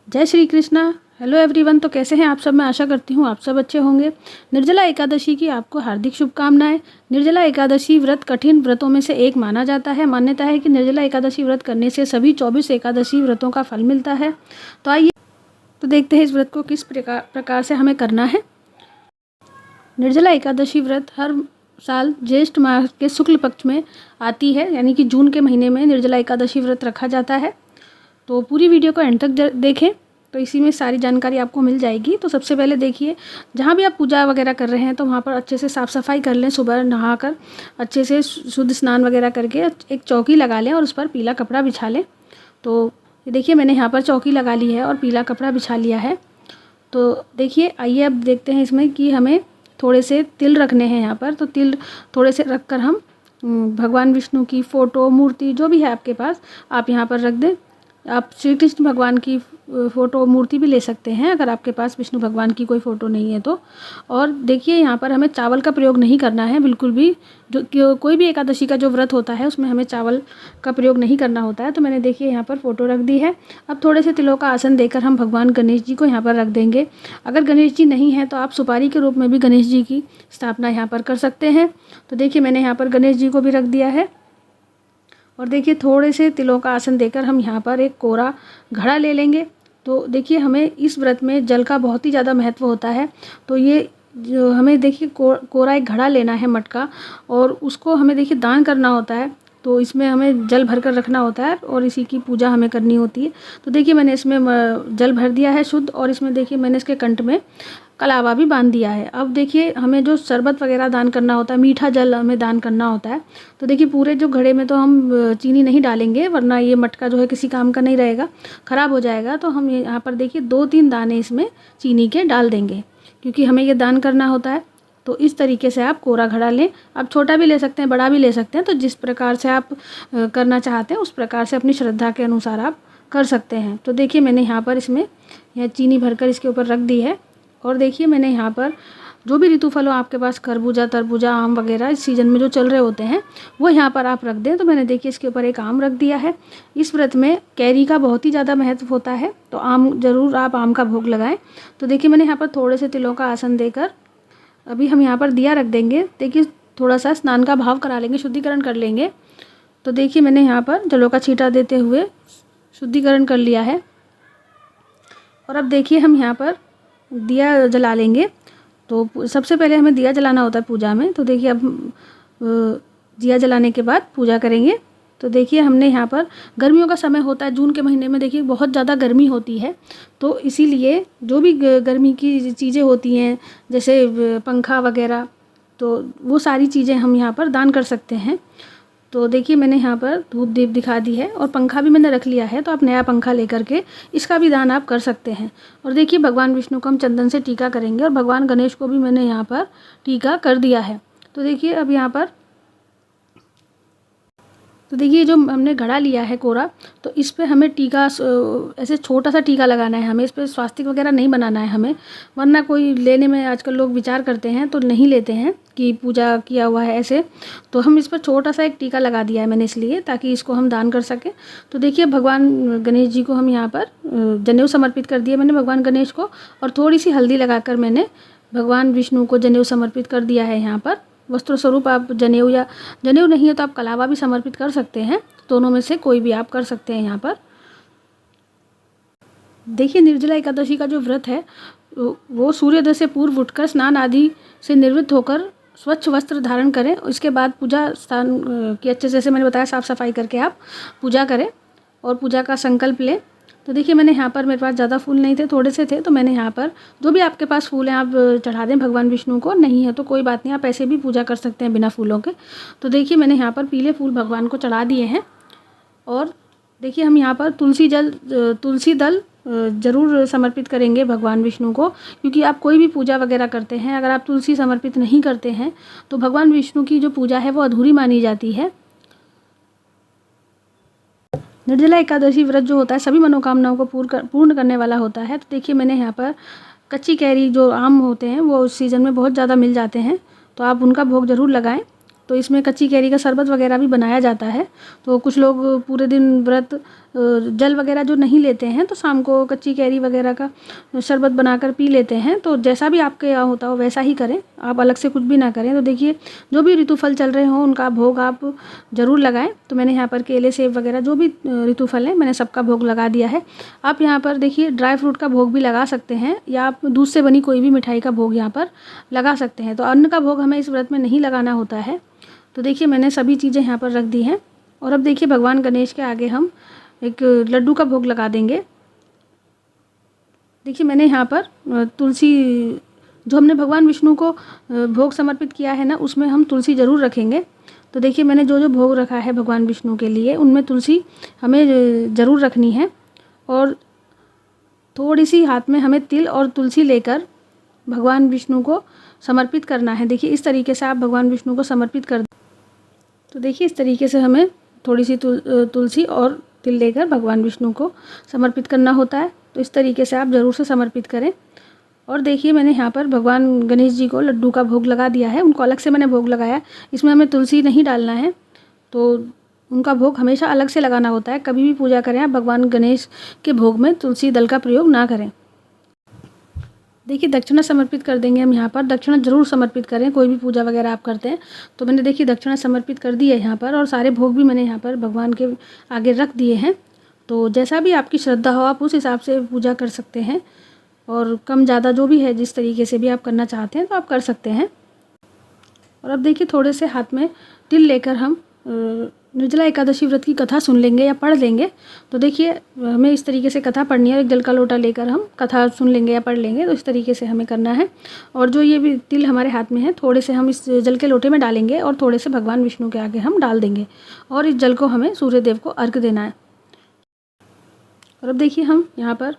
जय Shri Krishna. Hello everyone. तो कैसे हैं आप सब? मैं आशा करती हूँ आप सब अच्छे होंगे। निर्जला एकादशी की आपको हार्दिक शुभकामनाएं। निर्जला एकादशी व्रत कठिन व्रतों में से एक माना जाता है। मान्यता है कि निर्जला एकादशी व्रत करने से सभी 24 एकादशी व्रतों का फल मिलता है। तो आइए तो देखते हैं इस व्रत को किस प्रकार से हमें करना है। निर्जला एकादशी व्रत हर साल ज्येष्ठ माह के शुक्ल पक्ष में आती है, यानी कि जून के महीने में निर्जला एकादशी व्रत रखा जाता है। तो पूरी वीडियो को एंड तक देखें, तो इसी में सारी जानकारी आपको मिल जाएगी। तो सबसे पहले देखिए, जहाँ भी आप पूजा वगैरह कर रहे हैं तो वहाँ पर अच्छे से साफ़ सफाई कर लें। सुबह नहाकर अच्छे से शुद्ध स्नान वगैरह करके एक चौकी लगा लें और उस पर पीला कपड़ा बिछा लें। तो ये देखिए, मैंने यहाँ पर चौकी लगा ली है और पीला कपड़ा बिछा लिया है। तो देखिए, आइए अब देखते हैं इसमें कि हमें थोड़े से तिल रखने हैं यहाँ पर। तो तिल थोड़े से रख कर हम भगवान विष्णु की फ़ोटो, मूर्ति जो भी है आपके पास, आप यहाँ पर रख दें। आप श्री कृष्ण भगवान की फ़ोटो, मूर्ति भी ले सकते हैं अगर आपके पास विष्णु भगवान की कोई फ़ोटो नहीं है तो। और देखिए, यहाँ पर हमें चावल का प्रयोग नहीं करना है बिल्कुल भी। जो कोई भी एकादशी का जो व्रत होता है उसमें हमें चावल का प्रयोग नहीं करना होता है। तो मैंने देखिए यहाँ पर फ़ोटो रख दी है। अब थोड़े से तिलों का आसन देकर हम भगवान गणेश जी को यहाँ पर रख देंगे। अगर गणेश जी नहीं हैं तो आप सुपारी के रूप में भी गणेश जी की स्थापना यहाँ पर कर सकते हैं। तो देखिए, मैंने यहाँ पर गणेश जी को भी रख दिया है। और देखिए, थोड़े से तिलों का आसन देकर हम यहाँ पर एक कोरा घड़ा ले लेंगे। तो देखिए, हमें इस व्रत में जल का बहुत ही ज़्यादा महत्व होता है। तो ये जो हमें देखिए कोरा एक घड़ा लेना है मटका, और उसको हमें देखिए दान करना होता है। तो इसमें हमें जल भर कर रखना होता है और इसी की पूजा हमें करनी होती है। तो देखिए, मैंने इसमें जल भर दिया है शुद्ध, और इसमें देखिए मैंने इसके कंठ में कलावा भी बांध दिया है। अब देखिए, हमें जो शरबत वगैरह दान करना होता है, मीठा जल हमें दान करना होता है। तो देखिए, पूरे जो घड़े में तो हम चीनी नहीं डालेंगे, वरना ये मटका जो है किसी काम का नहीं रहेगा, ख़राब हो जाएगा। तो हम यहाँ पर देखिए 2-3 दाने इसमें चीनी के डाल देंगे, क्योंकि हमें ये दान करना होता है। तो इस तरीके से आप कोरा घड़ा लें। आप छोटा भी ले सकते हैं, बड़ा भी ले सकते हैं। तो जिस प्रकार से आप करना चाहते हैं उस प्रकार से अपनी श्रद्धा के अनुसार आप कर सकते हैं। तो देखिए, मैंने यहाँ पर इसमें यह चीनी भरकर इसके ऊपर रख दी है। और देखिए, मैंने यहाँ पर जो भी ऋतु फल हो आपके पास, खरबूजा, तरबूजा, आम वगैरह इस सीज़न में जो चल रहे होते हैं वो यहाँ पर आप रख दें। तो मैंने देखिए इसके ऊपर एक आम रख दिया है। इस व्रत में कैरी का बहुत ही ज़्यादा महत्व होता है, तो आम ज़रूर आप आम का भोग लगाएं। तो देखिए, मैंने यहाँ पर थोड़े से तिलों का आसन देकर अभी हम यहाँ पर दिया रख देंगे। देखिए, थोड़ा सा स्नान का भाव करा लेंगे, शुद्धिकरण कर लेंगे। तो देखिए, मैंने यहाँ पर जलों का छींटा देते हुए शुद्धिकरण कर लिया है। और अब देखिए, हम यहाँ पर दिया जला लेंगे। तो सबसे पहले हमें दिया जलाना होता है पूजा में। तो देखिए, अब दिया जलाने के बाद पूजा करेंगे। तो देखिए, हमने यहाँ पर गर्मियों का समय होता है, जून के महीने में देखिए बहुत ज़्यादा गर्मी होती है। तो इसीलिए जो भी गर्मी की चीज़ें होती हैं, जैसे पंखा वगैरह, तो वो सारी चीज़ें हम यहाँ पर दान कर सकते हैं। तो देखिए, मैंने यहाँ पर धूप दीप दिखा दी है और पंखा भी मैंने रख लिया है। तो आप नया पंखा लेकर के इसका भी दान आप कर सकते हैं। और देखिए, भगवान विष्णु को हम चंदन से टीका करेंगे, और भगवान गणेश को भी मैंने यहाँ पर टीका कर दिया है। तो देखिए, अब यहाँ पर तो देखिए, जो हमने घड़ा लिया है कोरा, तो इस पे हमें टीका ऐसे छोटा सा टीका लगाना है। हमें इस पे स्वास्तिक वगैरह नहीं बनाना है हमें, वरना कोई लेने में आजकल लोग विचार करते हैं तो नहीं लेते हैं कि पूजा किया हुआ है ऐसे। तो हम इस पर छोटा सा एक टीका लगा दिया है मैंने, इसलिए ताकि इसको हम दान कर सकें। तो देखिए, भगवान गणेश जी को हम यहाँ पर जनेऊ समर्पित कर दिया मैंने भगवान गणेश को, और थोड़ी सी हल्दी लगाकर मैंने भगवान विष्णु को जनेऊ समर्पित कर दिया है। यहाँ पर वस्त्र स्वरूप आप जनेऊ, या जनेऊ नहीं है तो आप कलावा भी समर्पित कर सकते हैं। दोनों में से कोई भी आप कर सकते हैं यहाँ पर। देखिए, निर्जला एकादशी का जो व्रत है वो सूर्योदय से पूर्व उठकर स्नान आदि से निवृत्त होकर स्वच्छ वस्त्र धारण करें। इसके बाद पूजा स्थान की अच्छे से, जैसे मैंने बताया, साफ़ सफाई करके आप पूजा करें और पूजा का संकल्प लें। तो देखिए, मैंने यहाँ पर, मेरे पास ज़्यादा फूल नहीं थे, थोड़े से थे, तो मैंने यहाँ पर जो भी आपके पास फूल हैं आप चढ़ा दें भगवान विष्णु को। नहीं है तो कोई बात नहीं, आप ऐसे भी पूजा कर सकते हैं बिना फूलों के। तो देखिए, मैंने यहाँ पर पीले फूल भगवान को चढ़ा दिए हैं। और देखिए, हम यहाँ पर तुलसी दल ज़रूर समर्पित करेंगे भगवान विष्णु को, क्योंकि आप कोई भी पूजा वगैरह करते हैं, अगर आप तुलसी समर्पित नहीं करते हैं तो भगवान विष्णु की जो पूजा है वो अधूरी मानी जाती है। निर्जला एकादशी व्रत जो होता है सभी मनोकामनाओं को पूर्ण करने वाला होता है। तो देखिए, मैंने यहाँ पर कच्ची कैरी, जो आम होते हैं वो उस सीज़न में बहुत ज़्यादा मिल जाते हैं, तो आप उनका भोग ज़रूर लगाएं। तो इसमें कच्ची कैरी का शरबत वगैरह भी बनाया जाता है। तो कुछ लोग पूरे दिन व्रत जल वगैरह जो नहीं लेते हैं तो शाम को कच्ची कैरी वगैरह का शरबत बनाकर पी लेते हैं। तो जैसा भी आपके यहाँ होता हो वैसा ही करें, आप अलग से कुछ भी ना करें। तो देखिए जो भी ऋतुफल चल रहे हों उनका भोग आप ज़रूर लगाएं। तो मैंने यहाँ पर केले, सेब वगैरह जो भी ऋतुफल हैं मैंने सबका भोग लगा दिया है। आप यहाँ पर देखिए ड्राई फ्रूट का भोग भी लगा सकते हैं, या आप दूध से बनी कोई भी मिठाई का भोग यहाँ पर लगा सकते हैं। तो अन्न का भोग हमें इस व्रत में नहीं लगाना होता है। तो देखिए मैंने सभी चीज़ें यहाँ पर रख दी हैं। और अब देखिए भगवान गणेश के आगे हम एक लड्डू का भोग लगा देंगे। देखिए मैंने यहाँ पर तुलसी, जो हमने भगवान विष्णु को भोग समर्पित किया है ना, उसमें हम तुलसी ज़रूर रखेंगे। तो देखिए मैंने जो जो भोग रखा है भगवान विष्णु के लिए उनमें तुलसी हमें ज़रूर रखनी है। और थोड़ी सी हाथ में हमें तिल और तुलसी लेकर भगवान विष्णु को समर्पित करना है। देखिए इस तरीके से आप भगवान विष्णु को समर्पित कर। तो देखिए इस तरीके से हमें थोड़ी सी तुलसी और तिल लेकर भगवान विष्णु को समर्पित करना होता है। तो इस तरीके से आप ज़रूर से समर्पित करें। और देखिए मैंने यहाँ पर भगवान गणेश जी को लड्डू का भोग लगा दिया है, उनको अलग से मैंने भोग लगाया। इसमें हमें तुलसी नहीं डालना है, तो उनका भोग हमेशा अलग से लगाना होता है। कभी भी पूजा करें आप भगवान गणेश के भोग में तुलसी दल का प्रयोग ना करें। देखिए दक्षिणा समर्पित कर देंगे हम यहाँ पर। दक्षिणा जरूर समर्पित करें, कोई भी पूजा वगैरह आप करते हैं। तो मैंने देखिए दक्षिणा समर्पित कर दी है यहाँ पर, और सारे भोग भी मैंने यहाँ पर भगवान के आगे रख दिए हैं। तो जैसा भी आपकी श्रद्धा हो आप उस हिसाब से पूजा कर सकते हैं, और कम ज़्यादा जो भी है जिस तरीके से भी आप करना चाहते हैं तो आप कर सकते हैं। और अब देखिए थोड़े से हाथ में तिल लेकर हम निर्जला एकादशी व्रत की कथा सुन लेंगे या पढ़ लेंगे। तो देखिए हमें इस तरीके से कथा पढ़नी है, एक जल का लोटा लेकर हम कथा सुन लेंगे या पढ़ लेंगे। तो इस तरीके से हमें करना है। और जो ये भी तिल हमारे हाथ में है थोड़े से हम इस जल के लोटे में डालेंगे और थोड़े से भगवान विष्णु के आगे हम डाल देंगे, और इस जल को हमें सूर्यदेव को अर्घ देना है। और अब देखिए हम यहाँ पर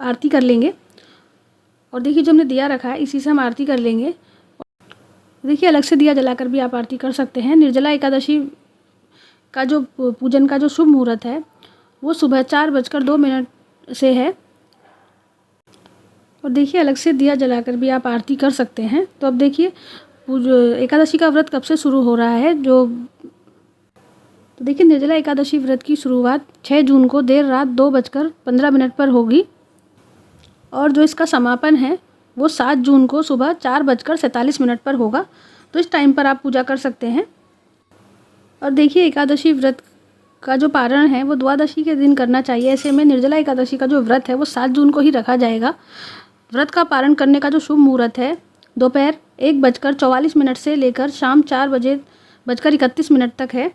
आरती कर लेंगे। और देखिए जो हमने दिया रखा है इसी से हम आरती कर लेंगे। देखिए अलग से दिया जलाकर भी आप आरती कर सकते हैं। निर्जला एकादशी का जो पूजन का जो शुभ मुहूर्त है वो सुबह 4:02 से है। और देखिए अलग से दिया जलाकर भी आप आरती कर सकते हैं। तो अब देखिए एकादशी का व्रत कब से शुरू हो रहा है। तो देखिए निर्जला एकादशी व्रत की शुरुआत 6 जून को देर रात 2:15 पर होगी, और जो इसका समापन है वो 7 जून को सुबह 4:47 पर होगा। तो इस टाइम पर आप पूजा कर सकते हैं। और देखिए एकादशी व्रत का जो पारण है वो द्वादशी के दिन करना चाहिए। ऐसे में निर्जला एकादशी का जो व्रत है वो 7 जून को ही रखा जाएगा। व्रत का पारण करने का जो शुभ मुहूर्त है दोपहर 1:44 से लेकर शाम 4:31 तक है।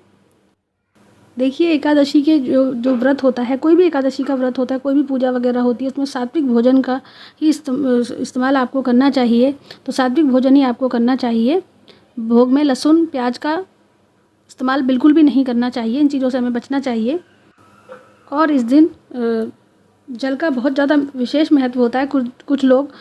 देखिए एकादशी के जो व्रत होता है, कोई भी एकादशी का व्रत होता है, कोई भी पूजा वगैरह होती है, उसमें सात्विक भोजन का ही इस्तेमाल आपको करना चाहिए। तो सात्विक भोजन ही आपको करना चाहिए। भोग में लहसुन, प्याज का इस्तेमाल बिल्कुल भी नहीं करना चाहिए, इन चीज़ों से हमें बचना चाहिए। और इस दिन जल का बहुत ज़्यादा विशेष महत्व होता है। कुछ लोग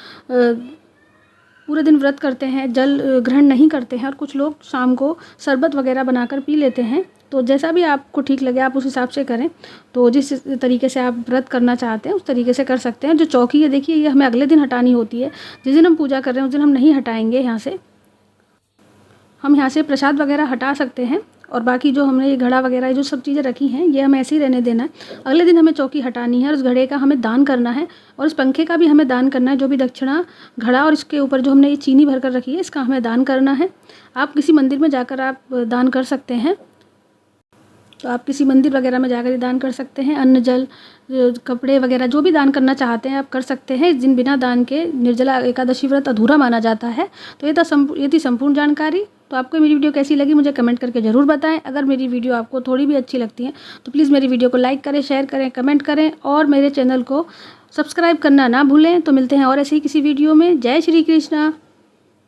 पूरे दिन व्रत करते हैं, जल ग्रहण नहीं करते हैं, और कुछ लोग शाम को शरबत वगैरह बनाकर पी लेते हैं। तो जैसा भी आपको ठीक लगे आप उस हिसाब से करें। तो जिस तरीके से आप व्रत करना चाहते हैं उस तरीके से कर सकते हैं। जो चौकी है देखिए ये हमें अगले दिन हटानी होती है। जिस दिन हम पूजा कर रहे हैं उस दिन हम नहीं हटाएंगे। यहाँ से हम यहाँ से प्रसाद वगैरह हटा सकते हैं, और बाकी जो हमने ये घड़ा वगैरह जो सब चीज़ें रखी हैं ये हमें ऐसे ही रहने देना है। अगले दिन हमें चौकी हटानी है, और उस घड़े का हमें दान करना है, और इस पंखे का भी हमें दान करना है। जो भी दक्षिणा घड़ा और इसके ऊपर जो हमने ये चीनी भर कर रखी है इसका हमें दान करना है। आप किसी मंदिर में जाकर आप दान कर सकते हैं। तो आप किसी मंदिर वगैरह में जाकर दान कर सकते हैं। अन्न, जल, कपड़े वगैरह जो भी दान करना चाहते हैं आप कर सकते हैं। इस दिन बिना दान के निर्जला एकादशी व्रत अधूरा माना जाता है। तो ये थी संपूर्ण जानकारी। तो आपको मेरी वीडियो कैसी लगी मुझे कमेंट करके ज़रूर बताएं। अगर मेरी वीडियो आपको थोड़ी भी अच्छी लगती है तो प्लीज़ मेरी वीडियो को लाइक करें, शेयर करें, कमेंट करें, और मेरे चैनल को सब्सक्राइब करना ना भूलें। तो मिलते हैं और ऐसे ही किसी वीडियो में। जय श्री कृष्णा।